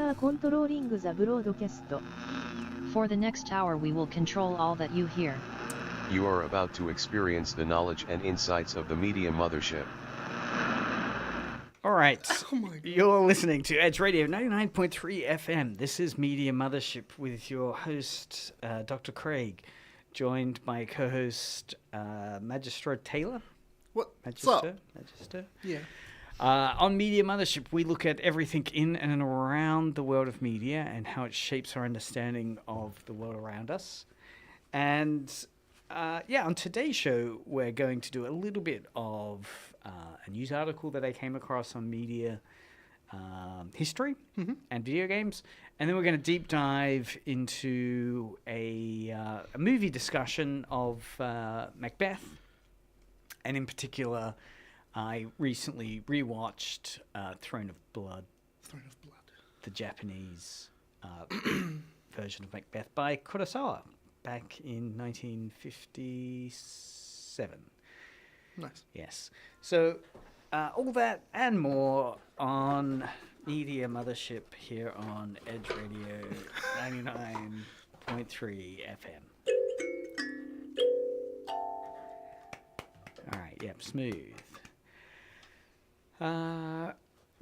are controlling the broadcast. For the next hour we will control all that you hear. You are about to experience the knowledge and insights of the Media Mothership. All right, Oh my God. you're listening to Edge Radio 99.3 FM. This is Media Mothership with your host, Dr. Craig, joined by co-host Magister Taylor. What? Magister? Yeah. On Media Mothership, we look at everything in and around the world of media and how it shapes our understanding of the world around us. And on today's show, we're going to do a little bit of a news article that I came across on media history and video games. And then we're going to deep dive into a movie discussion of Macbeth. And in particular, I recently rewatched Throne of Blood. Throne of Blood. The Japanese version of Macbeth by Kurosawa back in 1957. Nice. Yes. So all that and more on Media Mothership here on Edge Radio 99.3 FM. All right, yep, smooth.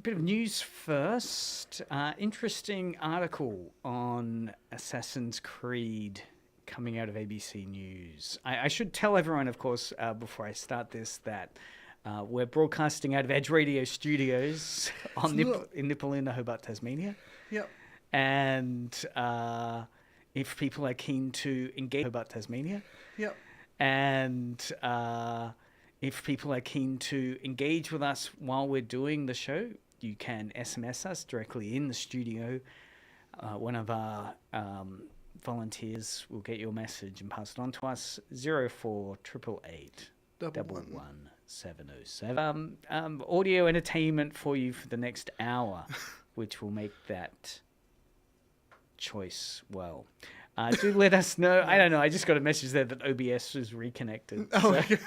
Bit of news first. Interesting article on Assassin's Creed coming out of ABC News. I should tell everyone, of course, before I start this, that we're broadcasting out of Edge Radio Studios in Nipaluna, Hobart, Tasmania. Yep. And if people are keen to engage Hobart, Tasmania. Yep. And if people are keen to engage with us while we're doing the show, you can SMS us directly in the studio. One of our volunteers will get your message and pass it on to us. 04888 11707. Audio entertainment for you for the next hour, which will make that choice well. Do let us know. I don't know. I just got a message there that OBS was reconnected. Oh, so, okay.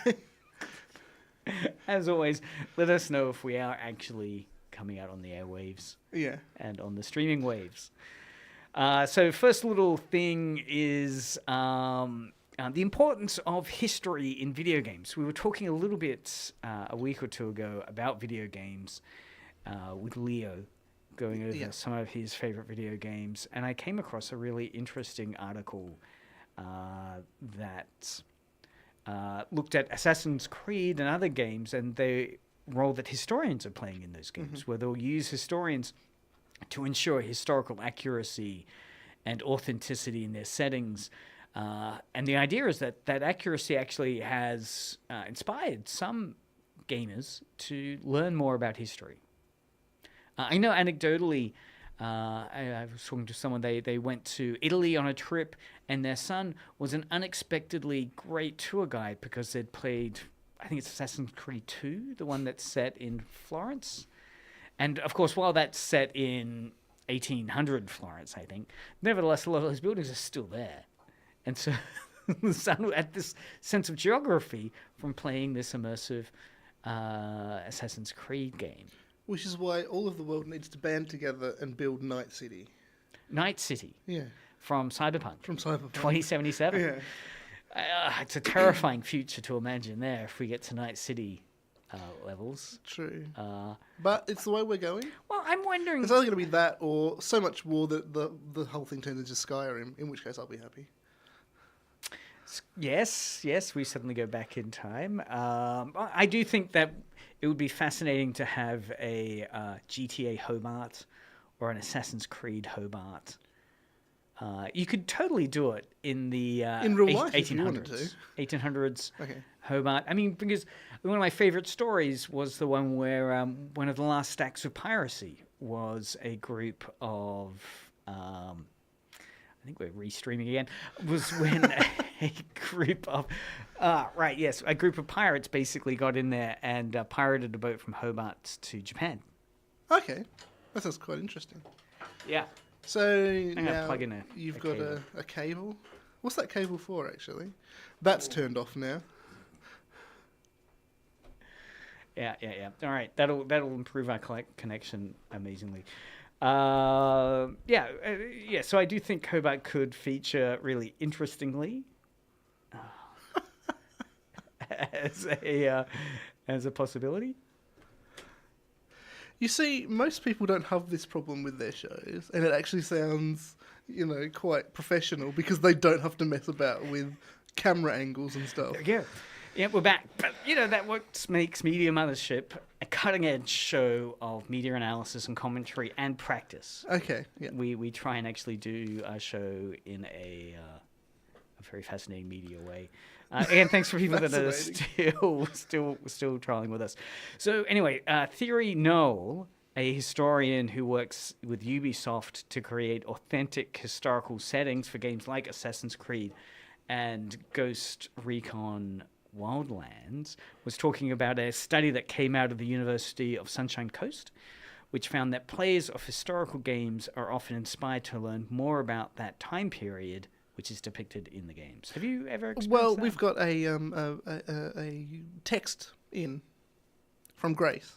as always, let us know if we are actually coming out on the airwaves. Yeah. And on the streaming waves. So first little thing is the importance of history in video games. We were talking a little bit a week or two ago about video games with Leo, going over some of his favorite video games, and I came across a really interesting article that looked at Assassin's Creed and other games and the role that historians are playing in those games, where they'll use historians to ensure historical accuracy and authenticity in their settings. And the idea is that that accuracy actually has inspired some gamers to learn more about history. I know anecdotally, I was talking to someone, they went to Italy on a trip, and their son was an unexpectedly great tour guide because they'd played, I think it's Assassin's Creed 2, the one that's set in Florence. And, of course, while that's set in 1800 Florence, I think, nevertheless, a lot of those buildings are still there. And so the son had this sense of geography from playing this immersive Assassin's Creed game. Which is why all of the world needs to band together and build Night City. Night City. Yeah. From Cyberpunk. 2077. Yeah. It's a terrifying future to imagine there if we get to Night City levels. True. But it's the way we're going. Well, I'm wondering... It's either going to be that or so much war that the whole thing turns into Skyrim, in which case I'll be happy. Yes, we suddenly go back in time. I do think that it would be fascinating to have a GTA Hobart or an Assassin's Creed Hobart. You could totally do it in the in real life 1800s. if you wanted to. 1800s Okay. Hobart. I mean, because one of my favorite stories was the one where one of the last acts of piracy was a group of... I think we're restreaming again, was when a group of, a group of pirates basically got in there and pirated a boat from Hobart to Japan. Okay. That sounds quite interesting. Yeah. So now plug in you've got a cable. What's that cable for, actually? That's turned off now. Yeah. All right, that'll improve our connection amazingly. Yeah. So I do think Hobart could feature really interestingly as a possibility. You see, most people don't have this problem with their shows, and it actually sounds, quite professional because they don't have to mess about with camera angles and stuff. Yeah, we're back. But, that what makes Media Mothership a cutting-edge show of media analysis and commentary and practice. Okay, yeah. We try and actually do our show in a very fascinating media way. And thanks for people that are still trialing with us. So anyway, Thierry Noel, a historian who works with Ubisoft to create authentic historical settings for games like Assassin's Creed and Ghost Recon Wildlands, was talking about a study that came out of the University of Sunshine Coast, which found that players of historical games are often inspired to learn more about that time period which is depicted in the games. Have you ever experienced that? We've got a text in from Grace.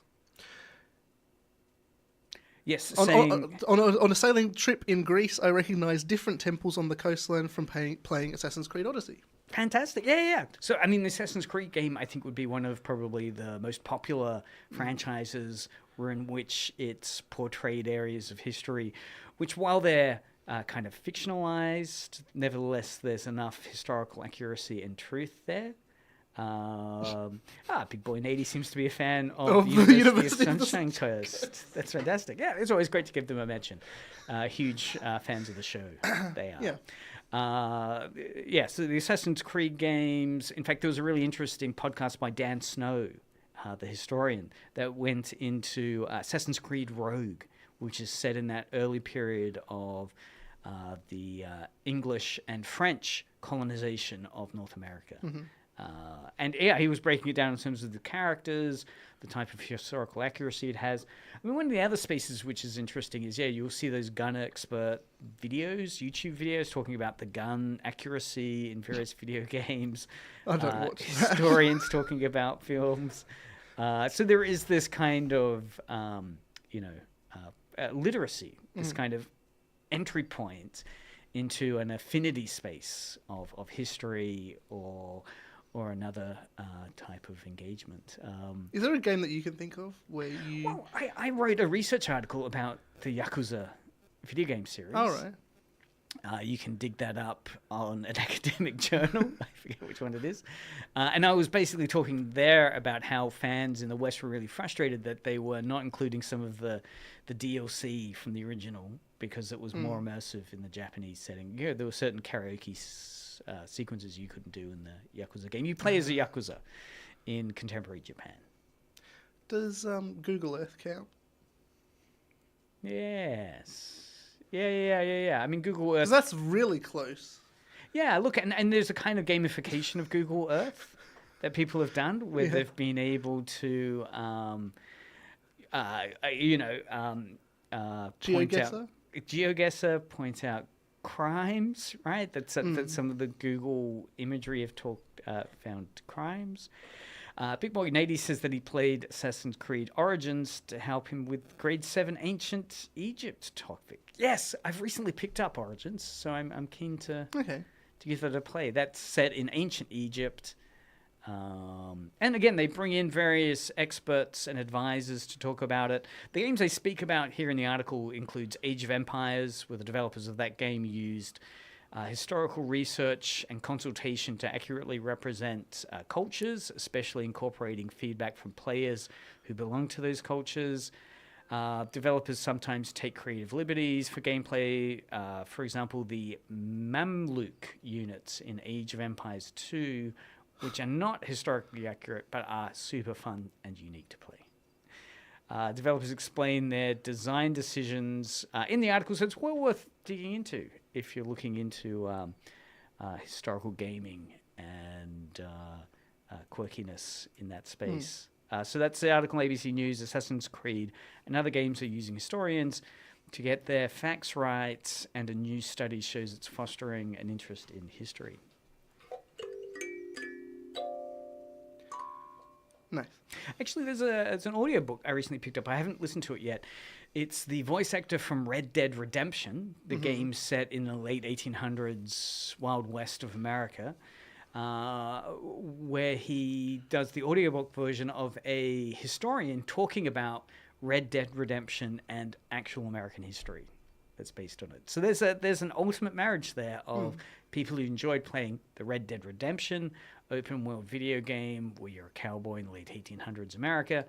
Yes, saying... on a sailing trip in Greece, I recognised different temples on the coastline from playing Assassin's Creed Odyssey. Fantastic. Yeah. So, I mean, the Assassin's Creed game, I think, would be one of probably the most popular franchises in which it's portrayed areas of history, which, while they're kind of fictionalized, nevertheless, there's enough historical accuracy and truth there. Big Boy Nady seems to be a fan of the University of Sunshine Coast. That's fantastic. Yeah, it's always great to give them a mention. Huge fans of the show. They are. So the Assassin's Creed games, in fact, there was a really interesting podcast by Dan Snow, the historian, that went into Assassin's Creed Rogue, which is set in that early period of the English and French colonization of North America. And he was breaking it down in terms of the characters, the type of historical accuracy it has. I mean, one of the other spaces which is interesting is, you'll see those gun expert videos, YouTube videos, talking about the gun accuracy in various video games. I don't watch that. Historians talking about films. So there is this kind of, literacy, this kind of entry point into an affinity space of history or another type of engagement. Is there a game that you can think of where you... Well, I wrote a research article about the Yakuza video game series. All right. You can dig that up on an academic journal. I forget which one it is. And I was basically talking there about how fans in the West were really frustrated that they were not including some of the DLC from the original because it was more immersive in the Japanese setting. There were certain karaoke sequences you couldn't do in the Yakuza game. You play as a Yakuza in contemporary Japan. Does Google Earth count? Yes. Yeah. I mean, Google Earth... 'Cause that's really close. Yeah, look, and there's a kind of gamification of Google Earth that people have done where they've been able to, point out crimes, right? That some of the Google imagery have found crimes. Big Boy Nady says that he played Assassin's Creed Origins to help him with Grade 7 Ancient Egypt topic. Yes, I've recently picked up Origins, so I'm keen to give that a play. That's set in ancient Egypt. And again, they bring in various experts and advisors to talk about it. The games they speak about here in the article includes Age of Empires, where the developers of that game used historical research and consultation to accurately represent cultures, especially incorporating feedback from players who belong to those cultures. Developers sometimes take creative liberties for gameplay. For example, the Mamluk units in Age of Empires 2, which are not historically accurate, but are super fun and unique to play. Developers explain their design decisions in the article, so it's well worth digging into if you're looking into historical gaming and quirkiness in that space. So that's the article on ABC News. Assassin's Creed and other games are using historians to get their facts right, and a new study shows it's fostering an interest in history. Nice. Actually, there's an audiobook I recently picked up. I haven't listened to it yet. It's the voice actor from Red Dead Redemption, the game set in the late 1800s Wild West of America, where he does the audiobook version of a historian talking about Red Dead Redemption and actual American history that's based on it. So there's an ultimate marriage there of people who enjoyed playing the Red Dead Redemption open world video game where you're a cowboy in the late 1800s America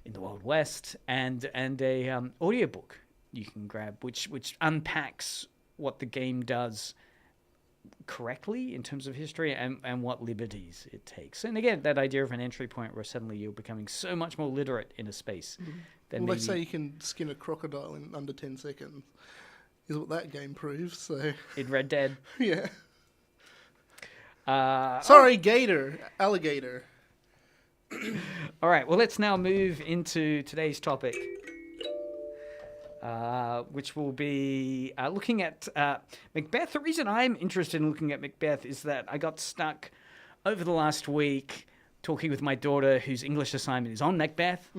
in the Wild West, and a audiobook you can grab which unpacks what the game does correctly in terms of history and what liberties it takes. And again, that idea of an entry point where suddenly you're becoming so much more literate in a space. Well, they say you can skin a crocodile in under 10 seconds, is what that game proves. So in Red Dead. Yeah. Alligator. All right, well, let's now move into today's topic, which will be looking at Macbeth. The reason I'm interested in looking at Macbeth is that I got stuck over the last week talking with my daughter, whose English assignment is on Macbeth.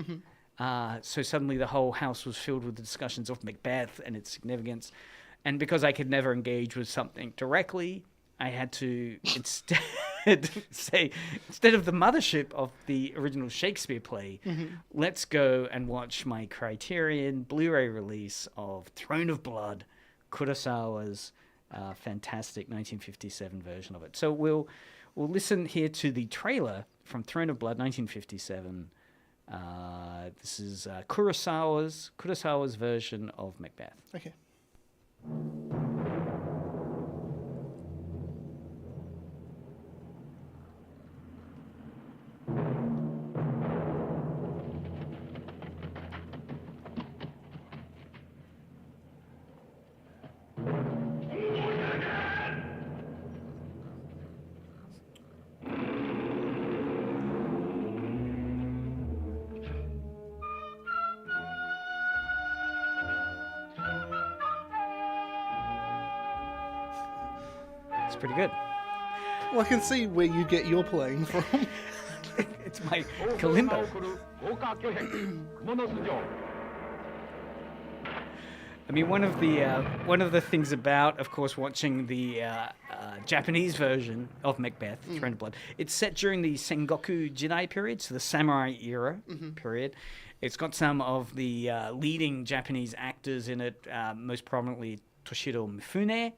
So suddenly the whole house was filled with the discussions of Macbeth and its significance. And because I could never engage with something directly, I had to instead say, instead of the mothership of the original Shakespeare play, let's go and watch my Criterion Blu-ray release of Throne of Blood, Kurosawa's fantastic 1957 version of it. So we'll listen here to the trailer from Throne of Blood, 1957. This is Kurosawa's version of Macbeth. Okay. It's pretty good. Well, I can see where you get your playing from. It's my kalimba. I mean, one of the things about, of course, watching the Japanese version of Macbeth, Throne of Blood, it's set during the Sengoku Jidai period, so the samurai era period. It's got some of the leading Japanese actors in it, most prominently Toshiro Mifune,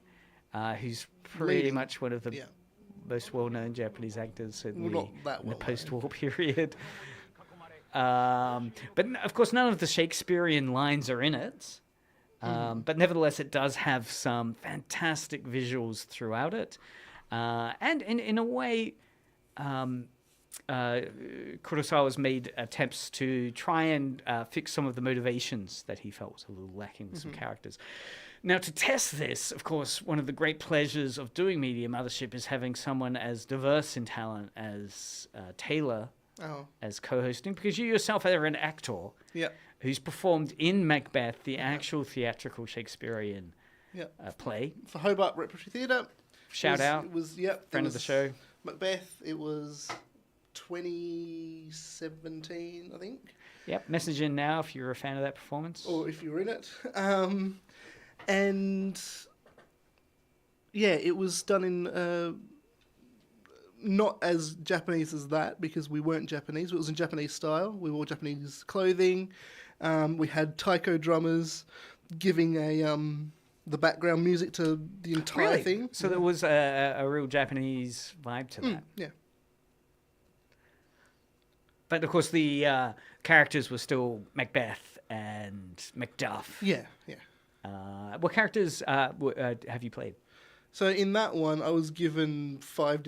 who's pretty much one of the most well-known Japanese actors in the post-war period. But of course, none of the Shakespearean lines are in it. But nevertheless, it does have some fantastic visuals throughout it. And in a way, Kurosawa's made attempts to try and fix some of the motivations that he felt was a little lacking with some characters. Now, to test this, of course, one of the great pleasures of doing Media Mothership is having someone as diverse in talent as Taylor as co-hosting, because you yourself are an actor who's performed in Macbeth, the actual theatrical Shakespearean play. For Hobart Repertory Theatre. Shout out. It was, friend of the show. Macbeth, it was 2017, I think. Yep, message in now if you're a fan of that performance. Or if you're in it. And yeah, it was done in not as Japanese as that, because we weren't Japanese. It was in Japanese style. We wore Japanese clothing. We had taiko drummers giving the background music to the entire thing. So there was a real Japanese vibe to that. Yeah. But of course, the characters were still Macbeth and Macduff. Yeah. What characters have you played? So in that one, I was given 4.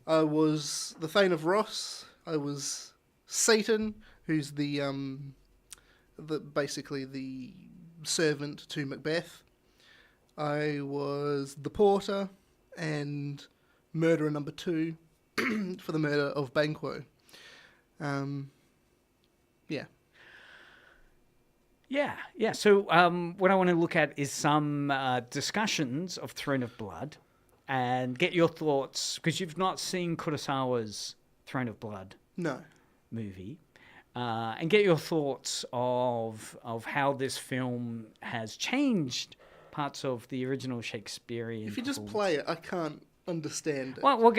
I was the Thane of Ross. I was Satan, who's basically the servant to Macbeth. I was the Porter and Murderer number 2 for the murder of Banquo. Yeah. So what I want to look at is some discussions of Throne of Blood and get your thoughts, because you've not seen Kurosawa's Throne of Blood movie. and get your thoughts of how this film has changed parts of the original Shakespearean. If you just performance. play it, I can't understand it. Well,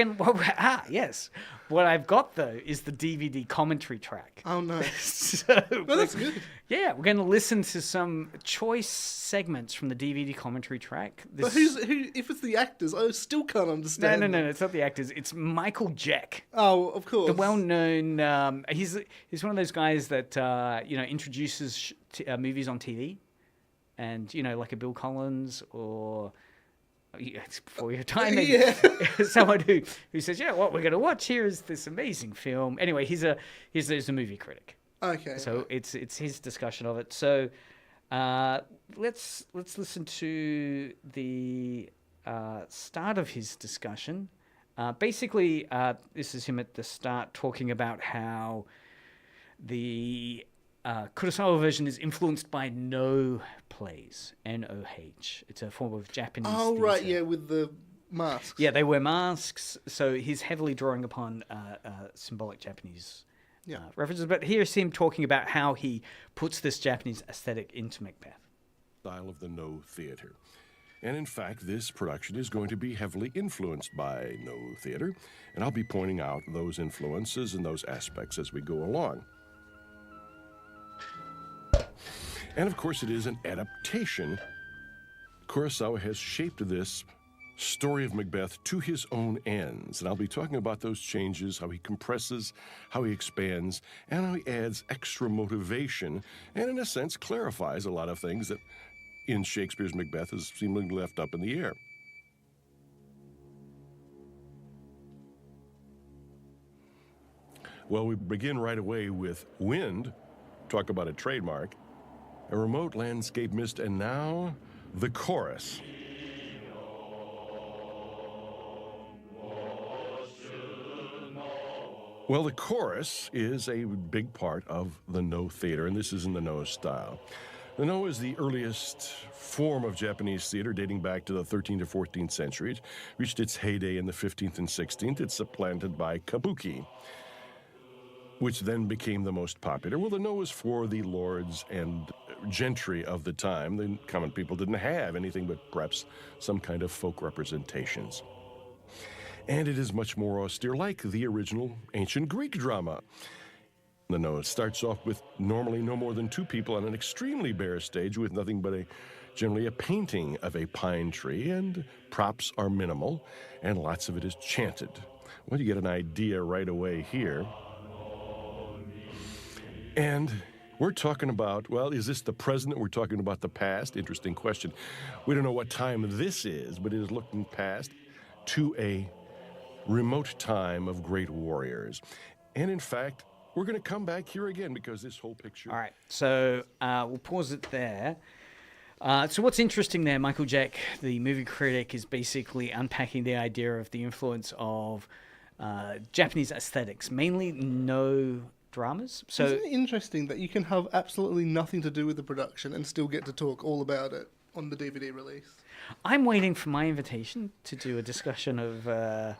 yes. What I've got though is the DVD commentary track. Oh no. So Well, that's good. yeah, we're going to listen to some choice segments from the DVD commentary track. But who? If it's the actors, I still can't understand. No, it's not the actors. It's Michael Jeck. Oh, of course. The well-known, he's one of those guys that introduces movies on TV, and like a Bill Collins or it's before your time. Maybe. Yeah. Someone who says, what we're going to watch here is this amazing film. Anyway, he's a movie critic. Okay. So it's his discussion of it. So let's listen to the start of his discussion. Basically, this is him at the start talking about how the Kurosawa version is influenced by No plays, Noh. It's a form of Japanese Oh, right, theatre. yeah, with the masks. Yeah, they wear masks, so he's heavily drawing upon symbolic Japanese references. But here's him talking about how he puts this Japanese aesthetic into Macbeth. Style of the No theater. And in fact, this production is going to be heavily influenced by No theater, and I'll be pointing out those influences and those aspects as we go along. And of course, it is an adaptation. Kurosawa has shaped this story of Macbeth to his own ends, and I'll be talking about those changes, how he compresses, how he expands, and how he adds extra motivation, and in a sense clarifies a lot of things that in Shakespeare's Macbeth is seemingly left up in the air. Well, we begin right away with wind, talk about a trademark, a remote landscape mist, and now the chorus. Well, the chorus is a big part of the No theater, and this is in the No style. The No is the earliest form of Japanese theater dating back to the 13th to 14th centuries. It reached its heyday in the 15th and 16th. It's supplanted by kabuki, which then became the most popular. Well, the No was for the lords and gentry of the time. The common people didn't have anything but perhaps some kind of folk representations. And it is much more austere, like the original ancient Greek drama. The No starts off with normally no more than two people on an extremely bare stage with nothing but generally a painting of a pine tree, and props are minimal, and lots of it is chanted. Well, you get an idea right away here. And we're talking about, well, is this the present? We're talking about the past? Interesting question. We don't know what time this is, but it is looking past to a remote time of great warriors. And in fact, we're going to come back here again because this whole picture... All right, so we'll pause it there. So what's interesting there, Michael Jeck, the movie critic, is basically unpacking the idea of the influence of Japanese aesthetics, mainly No dramas. So isn't it interesting that you can have absolutely nothing to do with the production and still get to talk all about it on the DVD release? I'm waiting for my invitation to do a discussion of,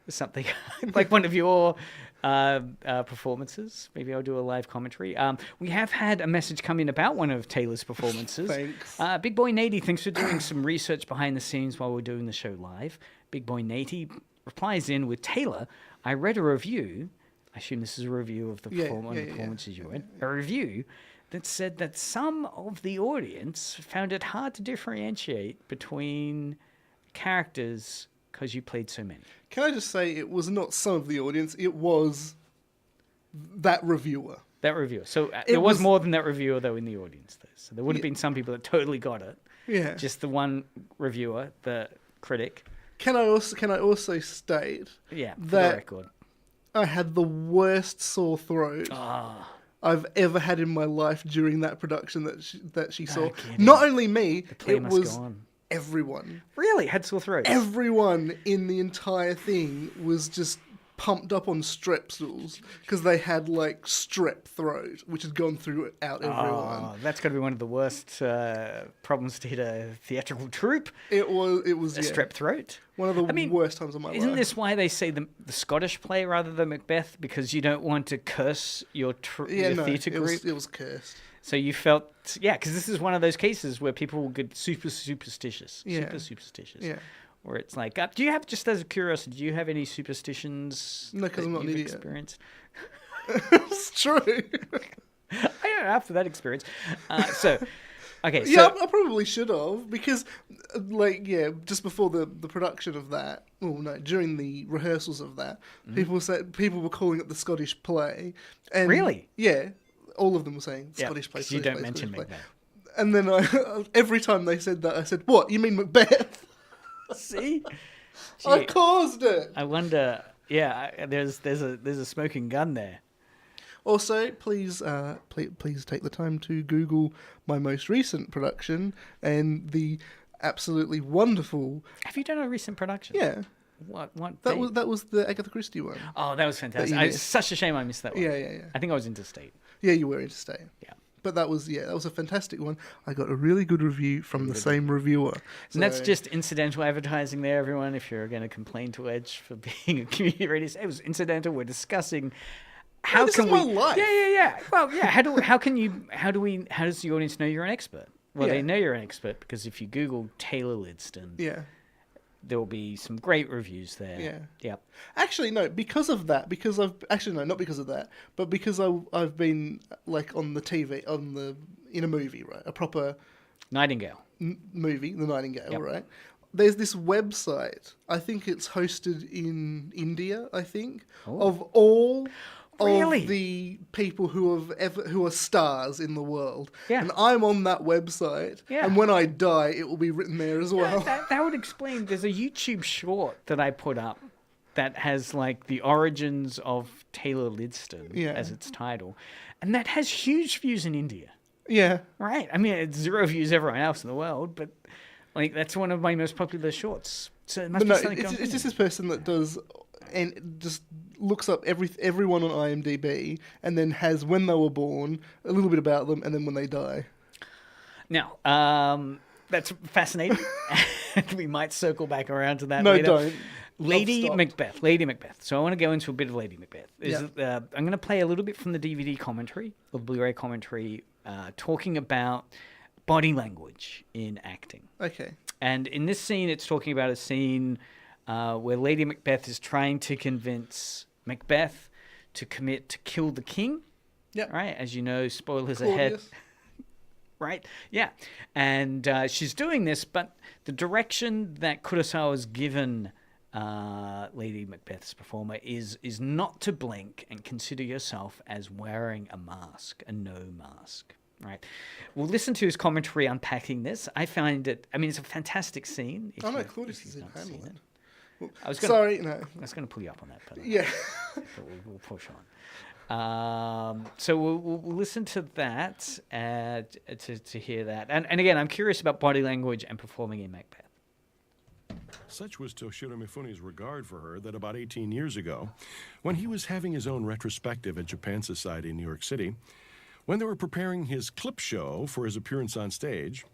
something like one of your performances. Maybe I'll do a live commentary. We have had a message come in about one of Taylor's performances. Thanks. Big Boy Nady, thanks for doing some research behind the scenes while we're doing the show live. Big Boy Nady replies in with, Taylor, I read a review. I assume this is a review of the performances you read. A review that said that some of the audience found it hard to differentiate between characters because you played so many. Can I just say it was not some of the audience, it was that reviewer. That reviewer. So there was more than that reviewer, though, in the audience. Though. So there would have been some people that totally got it. Yeah. Just the one reviewer, the critic. Can I also state Yeah, for the that record. I had the worst sore throat I've ever had in my life during that production that she saw. kidding. Not only me, play it must was go on. everyone. Really? Had sore throat? Everyone in the entire thing was just pumped up on Strepsils because they had like strep throat, which had gone throughout everyone. Oh, that's got to be one of the worst problems to hit a theatrical troupe. It was A strep throat. one of the worst times of my life. Isn't this why they say the Scottish play rather than Macbeth? Because you don't want to curse your theatre group? It was cursed. So you felt, because this is one of those cases where people will get super superstitious. Yeah. Super superstitious. Yeah. Where it's like, do you have, just as a curiosity, do you have any superstitions No, because I'm not an idiot. experienced? It's true. I don't know, after that experience. Okay, Yeah, I probably should have, because, just before the production of that, during the rehearsals of that, people were calling it the Scottish play. And Really? Yeah, all of them were saying Scottish play. 'cause you don't mention Macbeth. And then every time they said that, I said, "What? You mean Macbeth?" See? I caused it. I wonder. Yeah, there's a smoking gun there. Also, please take the time to Google my most recent production and the absolutely wonderful. Have you done a recent production? Yeah, What? that was the Agatha Christie one. Oh, that was fantastic. That you It's such a shame I missed that one. Yeah. I think I was interstate. Yeah, you were interstate. Yeah. But that was a fantastic one. I got a really good review from the same reviewer. And that's just incidental advertising there, everyone. If you're going to complain to Edge for being a community radio, it was incidental. We're discussing how this can is we. my life. Yeah. Well, yeah. How does the audience know you're an expert? Well, Yeah. they know you're an expert because if you Google Taylor Lidston, Yeah. there will be some great reviews there. Yeah. Yep. Actually, no. Because of that, not because of that, but because I've been like on the TV, in a movie, right? A proper Nightingale. movie, The Nightingale, Yep. right? There's this website. I think it's hosted in India. I think of all Really? of the people who are stars in the world. Yeah. And I'm on that website. Yeah. And when I die, it will be written there as well. That would explain. There's a YouTube short that I put up that has like the origins of Taylor Lidston as its title, and that has huge views in India. Yeah. Right. I mean, it's 0 views everywhere else in the world, but like that's one of my most popular shorts. So it must be something. It's just this person that does and just looks up everyone on IMDb and then has when they were born, a little bit about them, and then when they die. Now, that's fascinating. We might circle back around to that No, later. don't. Lady Macbeth. So I want to go into a bit of Lady Macbeth. I'm going to play a little bit from the DVD commentary, or Blu-ray commentary, talking about body language in acting. Okay. And in this scene, it's talking about a scene where Lady Macbeth is trying to convince Macbeth to commit to kill the king. Yeah. Right? As you know, spoilers Claudius. ahead. Right? Yeah. And she's doing this, but the direction that Kurosawa's given Lady Macbeth's performer is not to blink and consider yourself as wearing a mask, a no mask. Right. We'll listen to his commentary unpacking this. I find it, it's a fantastic scene. Claudius is in Hamlet. I was going to pull you up on that. But yeah. but we'll push on. So we'll listen to that to hear that. And again, I'm curious about body language and performing in Macbeth. Such was Toshiro Mifune's regard for her that about 18 years ago, when he was having his own retrospective at Japan Society in New York City, when they were preparing his clip show for his appearance on stage,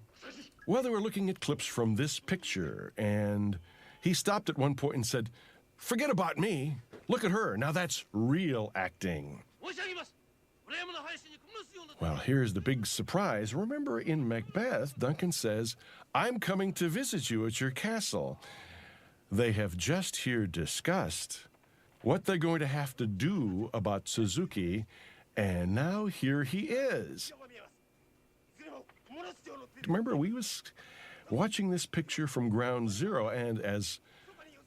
they were looking at clips from this picture, and he stopped at one point and said, "Forget about me. Look at her. Now that's real acting." Well, here's the big surprise. Remember in Macbeth, Duncan says, "I'm coming to visit you at your castle." They have just here discussed what they're going to have to do about Suzuki, and now here he is. Remember, we was watching this picture from ground zero, and as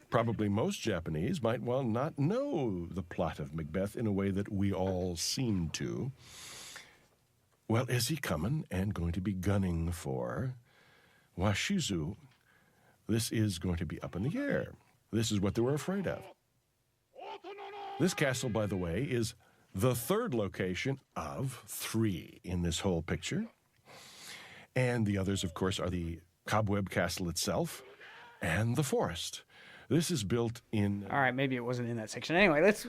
probably most Japanese might well not know the plot of Macbeth in a way that we all seem to. Well, is he coming and going to be gunning for Washizu? This is going to be up in the air. This is what they were afraid of. This castle, by the way, is the third location of 3 in this whole picture. And the others, of course, are the Cobweb Castle itself and the forest. This is built in. All right, maybe it wasn't in that section. Anyway, let's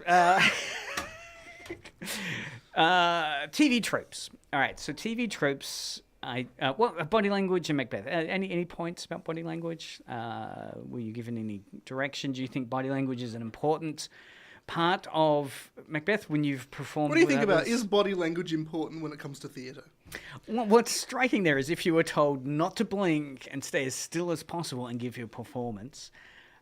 TV tropes. All right, so TV tropes. Body language and Macbeth. Any points about body language? Were you given any direction? Do you think body language is an important part of Macbeth when you've performed? What do you with think about, others? is body language important when it comes to theatre? What's striking there is if you were told not to blink and stay as still as possible and give your performance,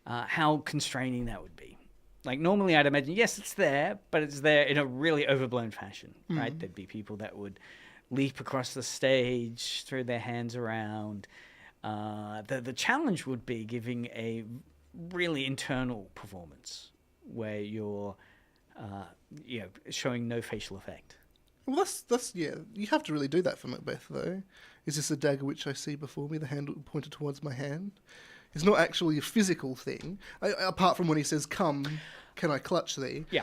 how constraining that would be. Like normally I'd imagine, yes, it's there, but it's there in a really overblown fashion, right? There'd be people that would leap across the stage, throw their hands around. The challenge would be giving a really internal performance where you're showing no facial effect. Well, that's yeah. You have to really do that for Macbeth, though. Is this a dagger which I see before me? The handle pointed towards my hand. It's not actually a physical thing, apart from when he says, "Come, can I clutch thee?" Yeah.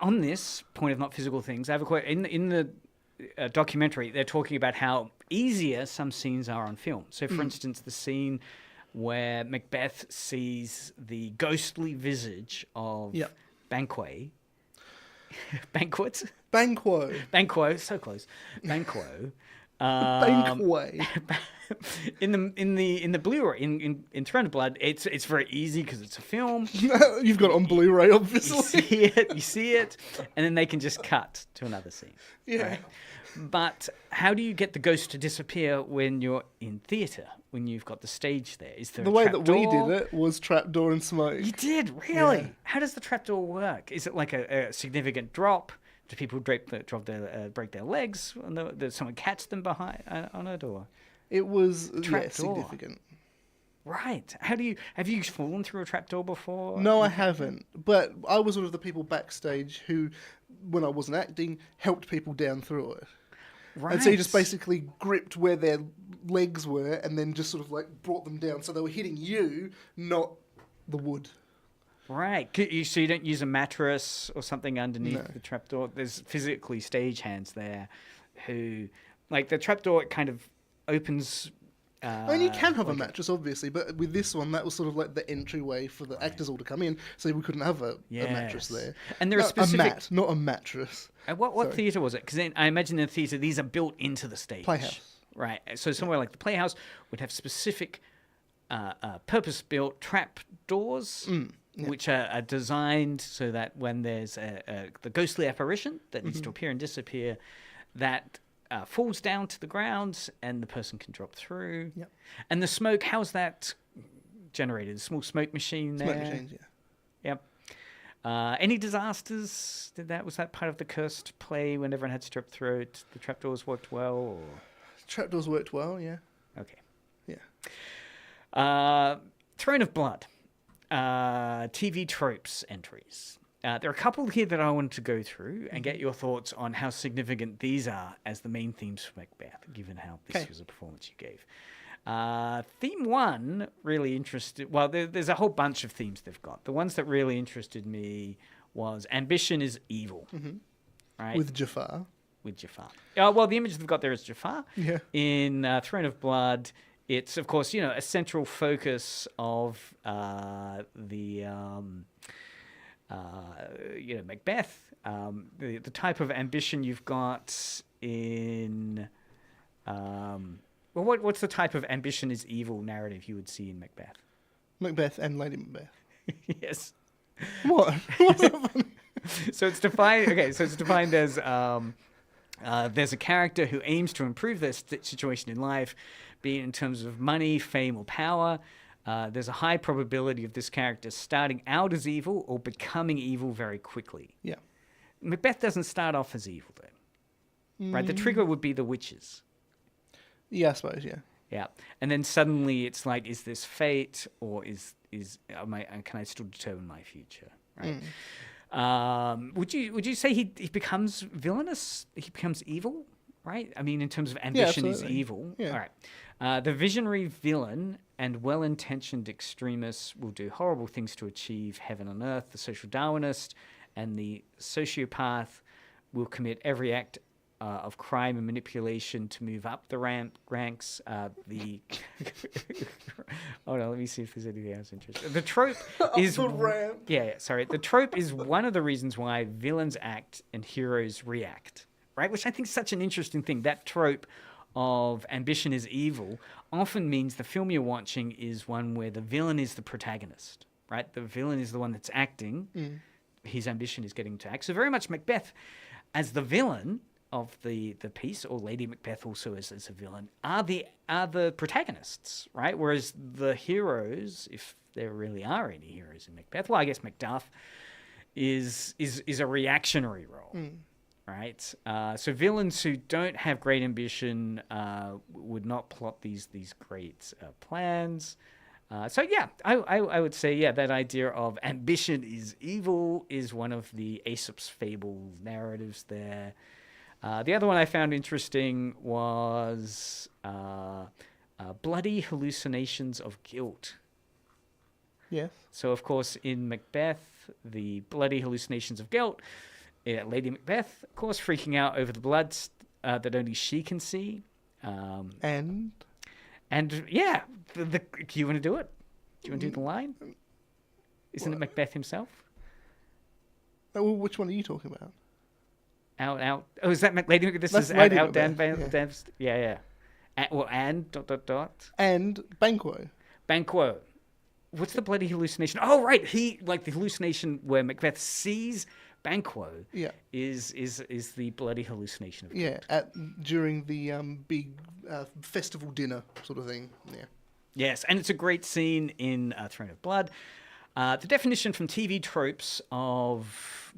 On this point of not physical things, I have a quote in the documentary. They're talking about how easier some scenes are on film. So, for instance, the scene where Macbeth sees the ghostly visage of Banquo. Banquo, so close. Banquo. Banquo. In the Blu-ray in Throne of Blood, it's very easy because it's a film. You've got it on Blu-ray, obviously. You see it, and then they can just cut to another scene. Yeah. Right? But how do you get the ghost to disappear when you're in theatre? When you've got the stage there? Is there The a way trapdoor? that we did it was trapdoor and smoke. You did, really? Yeah. How does the trapdoor work? Is it like a significant drop? Do people break their legs? Does someone catch them behind on a door? It was Trapdoor. significant. Right. Have you fallen through a trapdoor before? No, I haven't. But I was one of the people backstage who, when I wasn't acting, helped people down through it. Right. And so you just basically gripped where their legs were and then just sort of like brought them down. So they were hitting you, not the wood. Right. So you don't use a mattress or something underneath the trapdoor? There's physically stagehands there who, like the trapdoor, it kind of opens... I mean, you can have a mattress, obviously, but with this one, that was sort of like the entryway for the actors all to come in, so we couldn't have a mattress there. And there are specific... A mat, not a mattress. What theatre was it? Because I imagine in the theatre, these are built into the stage. Playhouse. Right. So somewhere like the Playhouse would have specific purpose-built trap doors, which are designed so that when there's the ghostly apparition that needs to appear and disappear, that... falls down to the ground and the person can drop through. Yep. And the smoke, how's that generated? A small smoke machine there? Smoke machines, yeah. Yep. Any disasters? Was that part of the cursed play when everyone had to drop through it? The trapdoors worked well? Or? Trapdoors worked well, yeah. Okay. Yeah. Throne of Blood. TV tropes entries. There are a couple here that I wanted to go through and get your thoughts on how significant these are as the main themes for Macbeth, given how this was a performance you gave. Theme 1 really interested... Well, there's a whole bunch of themes they've got. The ones that really interested me was ambition is evil. Right? With Jafar. Well, the image they've got there is Jafar. Yeah. In Throne of Blood, it's, of course, a central focus of Macbeth, the type of ambition you've got in... what's the type of ambition is evil narrative you would see in Macbeth? Macbeth and Lady Macbeth. Yes. What? What's that funny? So it's defined... Okay, so it's defined as... there's a character who aims to improve their situation in life, be it in terms of money, fame, or power. There's a high probability of this character starting out as evil or becoming evil very quickly. Yeah. Macbeth doesn't start off as evil, though. Right? The trigger would be the witches. Yeah, I suppose, yeah. Yeah. And then suddenly it's like, is this fate or can I still determine my future? Right? Would you say he becomes villainous? He becomes evil? Right? I mean, in terms of ambition, he's evil. Yeah. All right. The visionary villain and well-intentioned extremists will do horrible things to achieve heaven on earth. The social Darwinist and the sociopath will commit every act of crime and manipulation to move up the ranks. Hold on, let me see if there's anything else interesting. The trope is the ramp. sorry. The trope is one of the reasons why villains act and heroes react, right? Which I think is such an interesting thing. That trope of ambition is evil often means the film you're watching is one where the villain is the protagonist, right? The villain is the one that's acting. His ambition is getting to act. So very much Macbeth as the villain of the piece, or Lady Macbeth also as a villain, are the protagonists, right? Whereas the heroes, if there really are any heroes in Macbeth, well, I guess Macduff is a reactionary role, right? So villains who don't have great ambition would not plot these great plans. So yeah, I would say, yeah, that idea of ambition is evil is one of the Aesop's fable narratives there. The other one I found interesting was Bloody Hallucinations of Guilt. Yes. So, of course, in Macbeth, the bloody hallucinations of guilt, Lady Macbeth, of course, freaking out over the blood that only she can see. And yeah, do you want to do it? Do you want to do the line? Isn't it Macbeth himself? Oh, well, which one are you talking about? Out. Oh, is that Lady Macbeth? This That's is Lady out. Macbeth, Yeah. And ... And Banquo. Banquo. What's the bloody hallucination? Oh, right. The hallucination where Macbeth sees Banquo. Yeah. Is the bloody hallucination of guilt. Yeah, during the big festival dinner sort of thing. Yeah. Yes, and it's a great scene in Throne of Blood. The definition from TV tropes of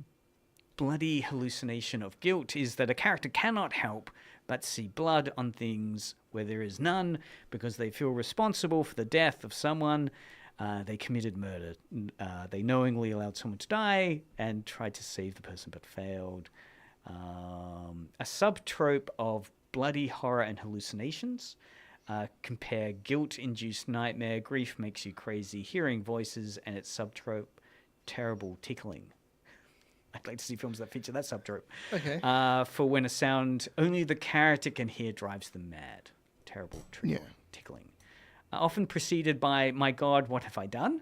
bloody hallucination of guilt is that a character cannot help but see blood on things where there is none because they feel responsible for the death of someone. They committed murder. They knowingly allowed someone to die and tried to save the person but failed. A subtrope of bloody horror and hallucinations. Compare guilt-induced nightmare, grief makes you crazy, hearing voices, and its subtrope, terrible tickling. I'd like to see films that feature that subtrope. Okay. For when a sound only the character can hear drives them mad. Terrible tickling. Often preceded by, my God, what have I done?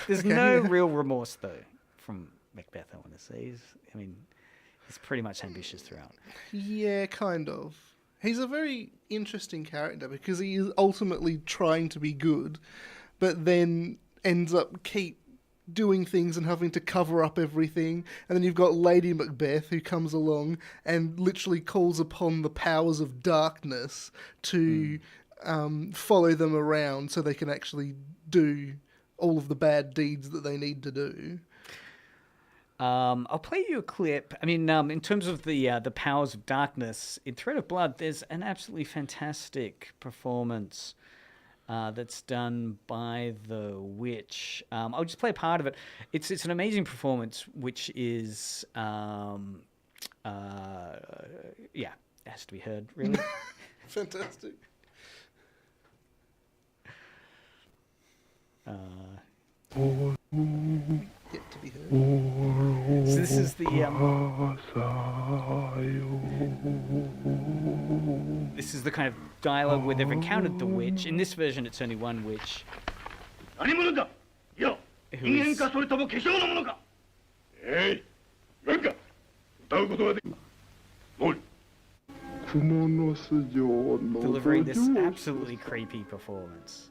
There's no real remorse, though, from Macbeth, I want to say. He's pretty much ambitious throughout. Yeah, kind of. He's a very interesting character because he is ultimately trying to be good, but then ends up keep doing things and having to cover up everything. And then you've got Lady Macbeth who comes along and literally calls upon the powers of darkness to follow them around so they can actually do all of the bad deeds that they need to do. I'll play you a clip. In terms of the powers of darkness, in Thread of Blood, there's an absolutely fantastic performance that's done by the witch. I'll just play part of it. It's an amazing performance, which is, it has to be heard, really. Fantastic. Yet to be heard. So this is the this is the kind of dialogue where they've encountered the witch. In this version, it's only one witch. Delivering this absolutely creepy performance.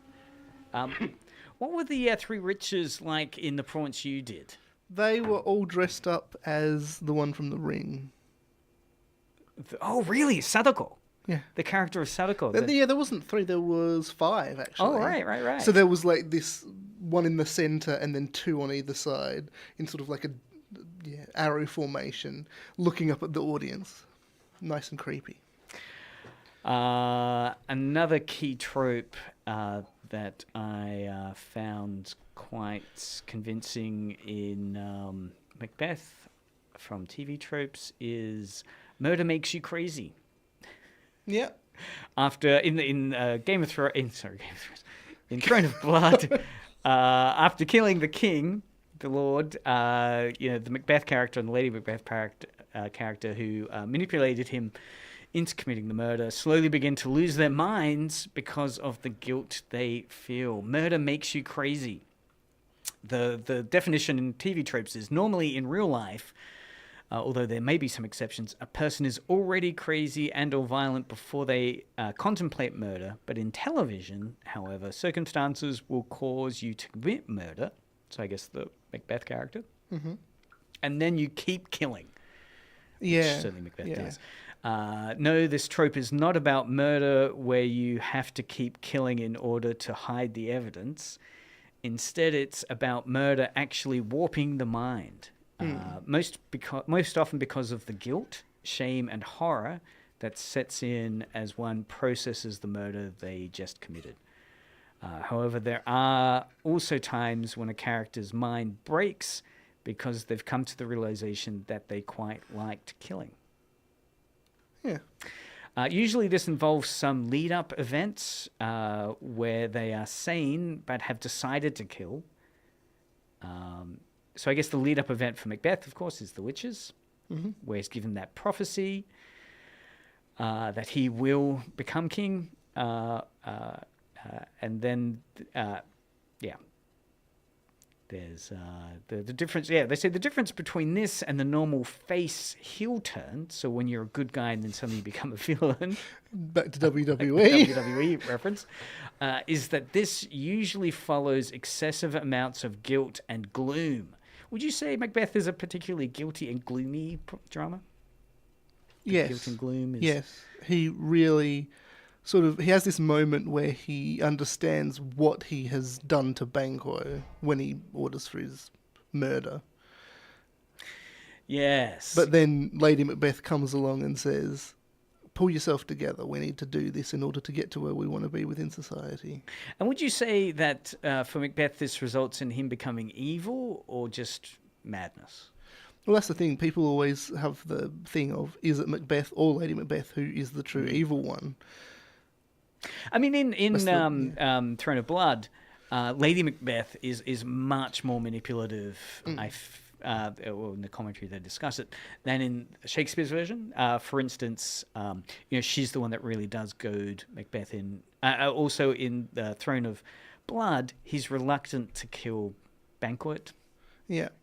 What were the three witches like in the performance you did? They were all dressed up as the one from The Ring. Oh, really? Sadako? Yeah. The character of Sadako? Yeah, there wasn't three, there was five, actually. Oh, right. So there was like this one in the centre and then two on either side in sort of like a arrow formation, looking up at the audience. Nice and creepy. Another key trope that I found quite convincing in Macbeth from TV tropes is murder makes you crazy. Yeah. After in Game of Thrones, in Throne of Blood, after killing the king, the Lord, the Macbeth character and the Lady Macbeth character who manipulated him into committing the murder slowly begin to lose their minds because of the guilt they feel. Murder makes you crazy. The definition in TV tropes is normally in real life, although there may be some exceptions, a person is already crazy and or violent before they contemplate murder. But in television, however, circumstances will cause you to commit murder. So I guess the Macbeth character. Mm-hmm. And then you keep killing. Yeah. Which certainly Macbeth does. No, this trope is not about murder where you have to keep killing in order to hide the evidence. Instead, it's about murder actually warping the mind. Most often because of the guilt, shame, and horror that sets in as one processes the murder they just committed. However, there are also times when a character's mind breaks because they've come to the realization that they quite liked killing. Yeah. Usually this involves some lead-up events where they are sane but have decided to kill. So I guess the lead-up event for Macbeth, of course, is the witches, where he's given that prophecy that he will become king. And then, there's the difference. Yeah, they say the difference between this and the normal face heel turn. So when you're a good guy and then suddenly you become a villain. Back to WWE. WWE reference. Is that this usually follows excessive amounts of guilt and gloom. Would you say Macbeth is a particularly guilty and gloomy drama? Yes. Guilt and gloom is... Yes. He really he has this moment where he understands what he has done to Banquo when he orders for his murder. Yes. But then Lady Macbeth comes along and says, pull yourself together. We need to do this in order to get to where we want to be within society. And would you say that for Macbeth this results in him becoming evil or just madness? Well, that's the thing. People always have the thing of, is it Macbeth or Lady Macbeth who is the true evil one? I mean, in Throne of Blood, Lady Macbeth is much more manipulative, in the commentary they discuss it, than in Shakespeare's version. For instance, she's the one that really does goad Macbeth in. Also in the Throne of Blood, he's reluctant to kill Banquo. Yep.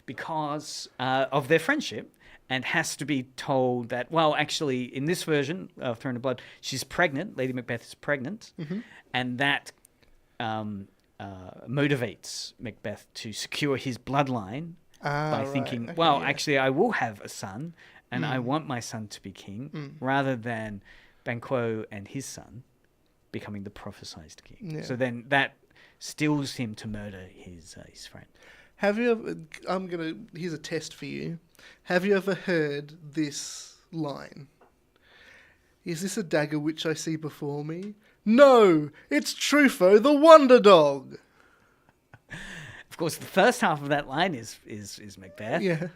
Because of their friendship, and has to be told that, well, actually, in this version of Throne of Blood, she's pregnant. Lady Macbeth is pregnant, and that motivates Macbeth to secure his bloodline by thinking, actually, I will have a son, and I want my son to be king, rather than Banquo and his son becoming the prophesized king. Yeah. So then that stills him to murder his friend. Have you ever... Here's a test for you. Have you ever heard this line? Is this a dagger which I see before me? No! It's Truffaut the Wonder Dog! Of course, the first half of that line is Macbeth. Yeah.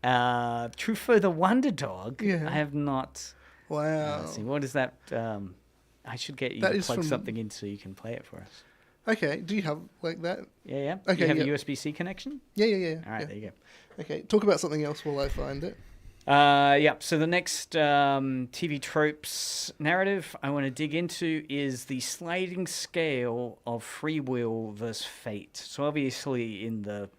Truffaut the Wonder Dog? Yeah. I have not... Wow. Let's see, what is that? I should get you to plug something in so you can play it for us. Okay, do you have like that? Yeah. Okay, you have a USB-C connection? Yeah. All right, there you go. Okay, talk about something else while I find it. So the next TV tropes narrative I want to dig into is the sliding scale of free will versus fate. So obviously in the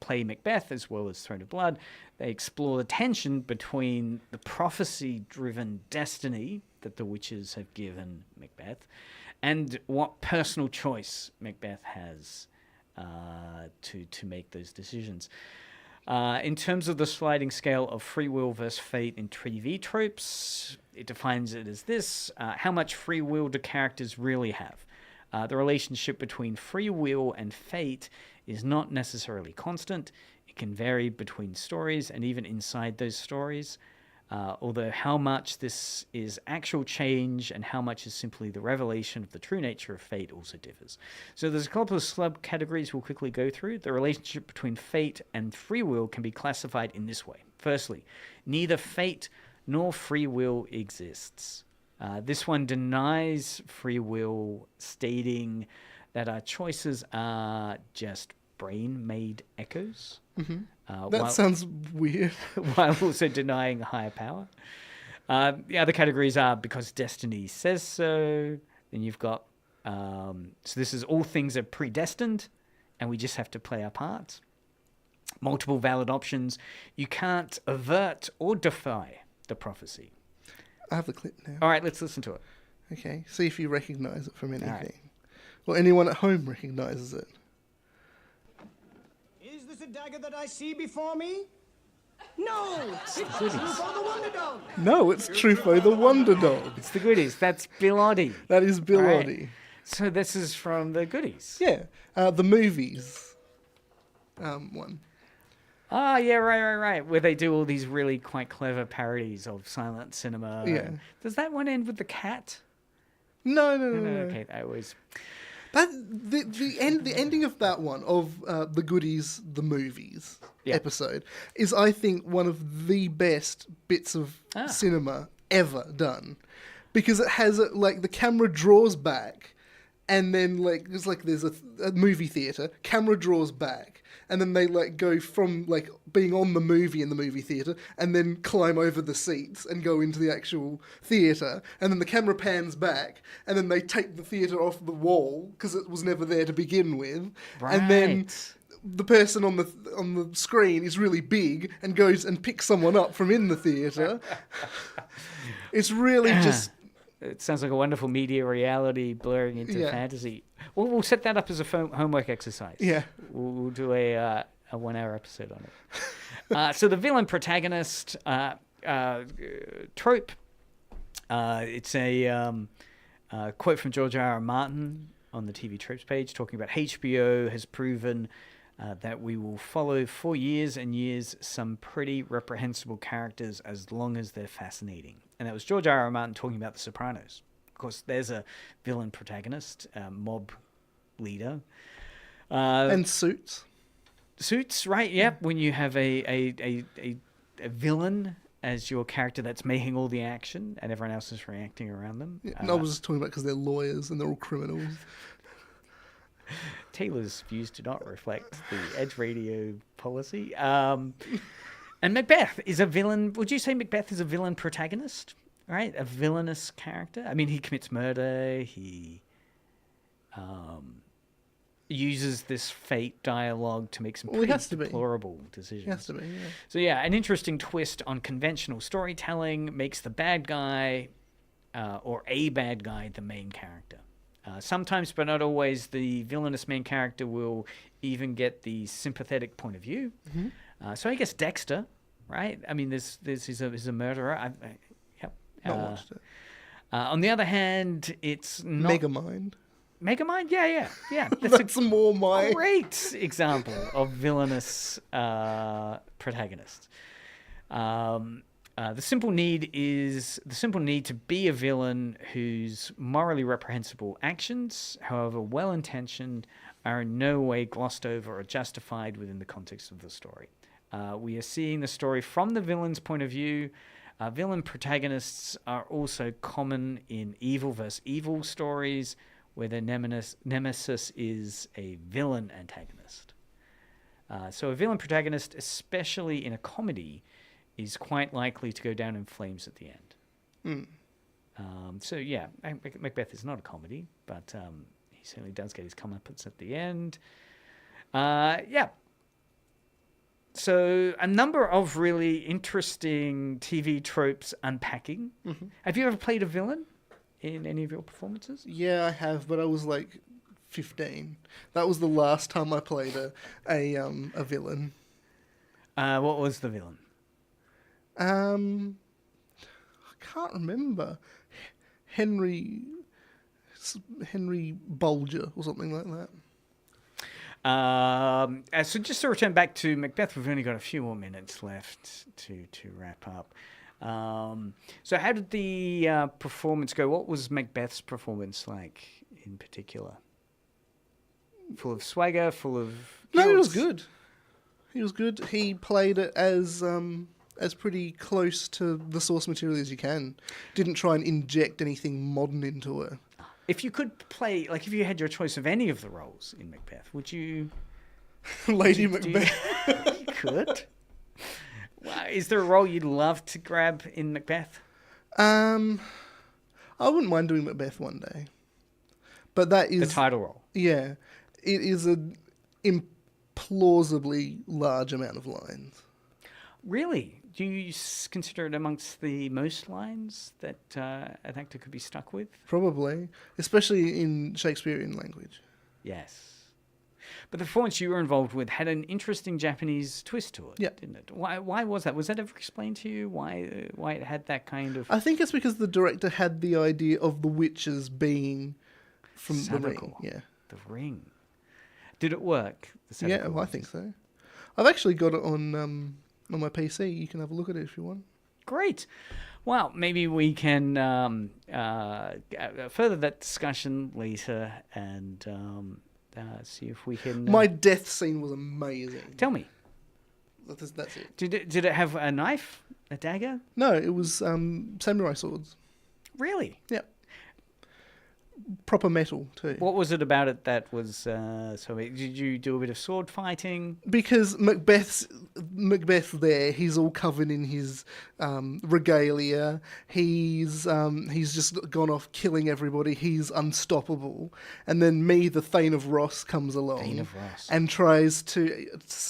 play Macbeth, as well as Throne of Blood, they explore the tension between the prophecy-driven destiny that the witches have given Macbeth and what personal choice Macbeth has to make those decisions. In terms of the sliding scale of free will versus fate in TV tropes, it defines it as this. How much free will do characters really have? The relationship between free will and fate is not necessarily constant. It can vary between stories and even inside those stories. Although how much this is actual change and how much is simply the revelation of the true nature of fate also differs. So there's a couple of subcategories we'll quickly go through. The relationship between fate and free will can be classified in this way. Firstly, neither fate nor free will exists. This one denies free will, stating that our choices are just brain-made echoes. That sounds weird. While also denying higher power. The other categories are because destiny says so. Then you've got, so this is all things are predestined and we just have to play our parts. Multiple valid options. You can't avert or defy the prophecy. I have the clip now. All right, let's listen to it. Okay, see if you recognise it from anything. right. Or anyone at home recognises it. Is this a dagger that I see before me? No! It's Truffaut the Wonder Dog! No, it's Truffaut the Wonder Dog. It's the Goodies. That's Bill Oddie. That is Bill All right. Oddie. So this is from the Goodies. Yeah, the movies one. Ah, yeah, right. Where they do all these really quite clever parodies of silent cinema. Yeah. Does that one end with the cat? No. Okay, I always... That the ending of that one of the Goodies, the movies episode is, I think, one of the best bits of cinema ever done, because it has like the camera draws back, and then like there's a movie theater, camera draws back, and then they like go from like being on the movie in the movie theater, and then climb over the seats and go into the actual theater, and then the camera pans back, and then they take the theater off the wall because it was never there to begin with, and then the person on the screen is really big and goes and picks someone up from in the theater. It's really just... It sounds like a wonderful media reality blurring into fantasy. Well, we'll set that up as a homework exercise. Yeah. We'll do a 1 hour episode on it. So the villain protagonist trope, it's a quote from George R.R. Martin on the TV Tropes page talking about HBO has proven that we will follow for years and years some pretty reprehensible characters as long as they're fascinating. And that was George R.R. Martin talking about The Sopranos. Of course, there's a villain protagonist, mob leader. And Suits. Suits, right, yep. When you have a villain as your character that's making all the action and everyone else is reacting around them. Yeah, I was just talking about because they're lawyers and they're all criminals. Taylor's views do not reflect the Edge Radio policy. And Macbeth is a villain. Would you say Macbeth is a villain protagonist? Right? A villainous character? I mean, he commits murder. He uses this fate dialogue to make some pretty deplorable decisions. He has to be, yeah. So, yeah, an interesting twist on conventional storytelling makes the bad guy or a bad guy the main character. Sometimes, but not always, the villainous main character will even get the sympathetic point of view. Mm-hmm. So I guess Dexter, right? I mean, he's a murderer. Not watched it. On the other hand, it's not... Megamind? Yeah. That's more my... great example of villainous protagonist. The simple need to be a villain whose morally reprehensible actions, however well-intentioned, are in no way glossed over or justified within the context of the story. We are seeing the story from the villain's point of view. Villain protagonists are also common in evil versus evil stories, where their nemesis is a villain antagonist. So a villain protagonist, especially in a comedy, is quite likely to go down in flames at the end. So yeah, Macbeth is not a comedy, but he certainly does get his comeuppance at the end. So a number of really interesting TV tropes unpacking. Mm-hmm. Have you ever played a villain in any of your performances? Yeah, I have, but I was like 15. That was the last time I played a villain. What was the villain? I can't remember. Henry Bulger or something like that. So just to return back to Macbeth, we've only got a few more minutes left to wrap up. So how did the performance go? What was Macbeth's performance like in particular? Full of swagger, full of... No, it was good. He was good. He played it as pretty close to the source material as you can. Didn't try and inject anything modern into it. If you could play, like if you had your choice of any of the roles in Macbeth, would you Lady Do you- Macbeth. You could. Wow. Is there a role you'd love to grab in Macbeth? I wouldn't mind doing Macbeth one day, but that The is title role. yeah, it is an implausibly large amount of lines. Really? Do you consider it amongst the most lines that an actor could be stuck with? Probably, especially in Shakespearean language. Yes. But the performance you were involved with had an interesting Japanese twist to it, Yeah. didn't it? Why was that? Was that ever explained to you? Why it had that kind of I think it's because the director had the idea of the witches being from the ring. Sadako? Yeah, The Ring. Did it work? The yeah, Sadako well, I think so. I've actually got it on my PC. You can have a look at it if you want. Great. Well, maybe we can further that discussion later and see if we can. My death scene was amazing. Tell me, That's it. did it have a knife, a dagger? No, it was samurai swords. Really? Yeah. Proper metal too. What was it about it that was so? Did you do a bit of sword fighting? Because Macbeth there, he's all covered in his regalia. He's just gone off killing everybody. He's unstoppable. And then me, the Thane of Ross, comes along Thane of Ross. and tries to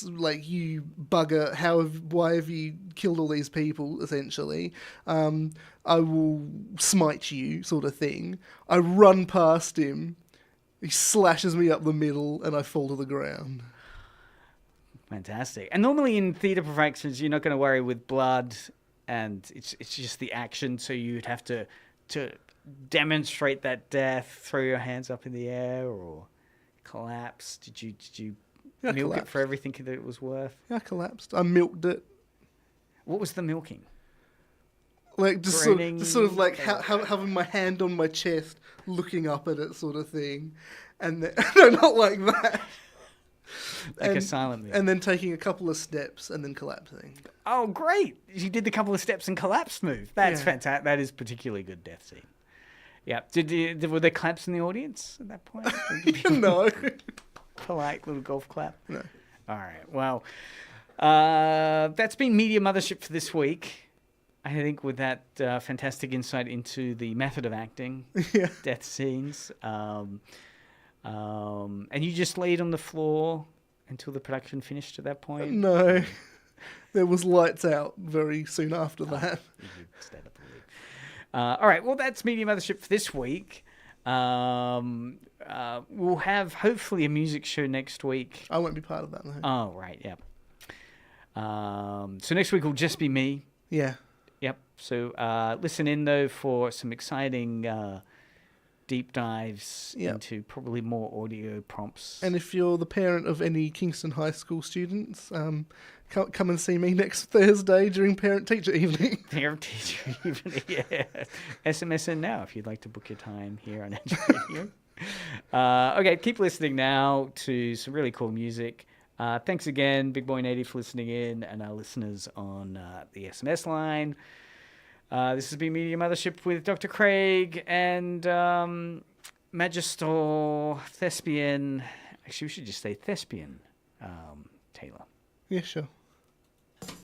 like, you bugger, why have you killed all these people? Essentially, I will smite you, sort of thing. I run past him. He slashes me up the middle, and I fall to the ground. Fantastic. And normally in theatre productions, you're not going to worry with blood, and it's just the action. So you'd have to demonstrate that death, throw your hands up in the air, or collapse. Did you Yeah, milk it collapsed. for everything that it was worth? I collapsed. I milked it. What was the milking? Like just Groaning, sort of like having my hand on my chest, looking up at it, sort of thing, and then, no, not like that. Like a silent movie. And then taking a couple of steps and then collapsing. Oh, great! You did the couple of steps and collapse move. That's Yeah. fantastic. That is particularly good death scene. Yeah. Were there claps in the audience at that point? No. Polite little golf clap. No. All right. Well, that's been Media Mothership for this week. I think with that fantastic insight into the method of acting, Yeah. death scenes, and you just laid on the floor until the production finished at that point. No. There was lights out very soon after that. You could stand up and leave. All right. Well, that's Media Mothership for this week. We'll have hopefully a music show next week. I won't be part of that, no. Oh, right. Yep. So next week will just be me. Yeah. Yep. So listen in, though, for some exciting deep dives Yep. into probably more audio prompts. And if you're the parent of any Kingston High School students, come and see me next Thursday during parent-teacher evening. Parent teacher evening. Yeah. SMS in now if you'd like to book your time here on Edge Radio. Okay, keep listening now to some really cool music. Thanks again, Big Boy Native, for listening in, and our listeners on the SMS line. This has been Media Mothership with Dr. Craig and Magister Thespian. Actually, we should just say Thespian, Taylor. Yeah, sure.